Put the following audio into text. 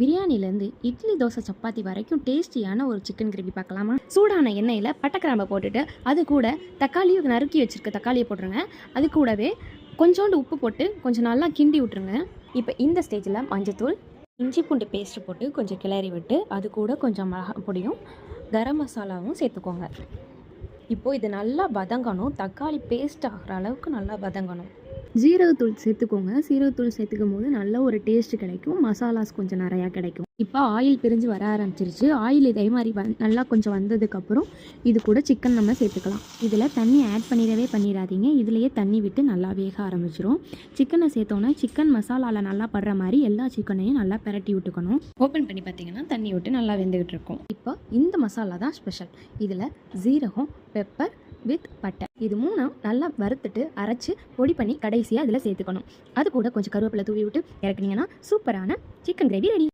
பிரியாணிலேருந்து இட்லி தோசை சப்பாத்தி வரைக்கும் டேஸ்டியான ஒரு சிக்கன் கிரேவி பார்க்கலாமா? சூடான எண்ணெயில் பட்டைக்கிராம்பை போட்டுட்டு அது கூட தக்காளியை நறுக்கி வச்சுருக்க தக்காளியை போட்டுருங்க. அது கூடவே கொஞ்சோண்டு உப்பு போட்டு கொஞ்சம் நல்லா கிண்டி விட்டுருங்க. இப்போ இந்த ஸ்டேஜில் மஞ்சத்தூள், இஞ்சி பூண்டு பேஸ்ட்டு போட்டு கொஞ்சம் கிளறி விட்டு அது கூட கொஞ்சம் மிளகா பொடியும் கரம் மசாலாவும் சேர்த்துக்கோங்க. இப்போது இது நல்லா வதங்கணும். தக்காளி பேஸ்ட் ஆகிற அளவுக்கு நல்லா வதங்கணும். ஜீரகத்தூள் சேர்த்துக்கோங்க. சீரகத்தூள் சேர்த்துக்கும் போது நல்ல ஒரு டேஸ்ட் கிடைக்கும். மசாலாஸ் கொஞ்சம் நிறையா கிடைக்கும். இப்போ ஆயில் பிரிஞ்சு வர ஆரம்பிச்சிருச்சு. ஆயில் இதே மாதிரி நல்லா கொஞ்சம் வந்ததுக்கப்புறம் இது கூட சிக்கன் நம்ம சேர்த்துக்கலாம். இதில் தண்ணி ஆட் பண்ணிடாதீங்க. இதுலேயே தண்ணி விட்டு நல்லா வேக ஆரம்பிச்சிரும். சிக்கனை சேர்த்தோன்னா சிக்கன் மசாலாவில் நல்லா படுற மாதிரி எல்லா சிக்கனையும் நல்லா பிரட்டி விட்டுக்கணும். ஓப்பன் பண்ணி பார்த்தீங்கன்னா தண்ணி விட்டு நல்லா வெந்துக்கிட்டு இருக்கும். இப்போ இந்த மசாலா தான் ஸ்பெஷல். இதில் ஜீரகம், பெப்பர் வித் பட்டை இது மூணும் நல்லா வறுத்துட்டு அரைச்சி பொடி பண்ணி கடைசியாக இதில் சேர்த்துக்கணும். அது கூட கொஞ்சம் கருவேப்பிலை தூவி விட்டு இறக்குனீங்கன்னா சூப்பரான சிக்கன் கிரேவி ரெடி.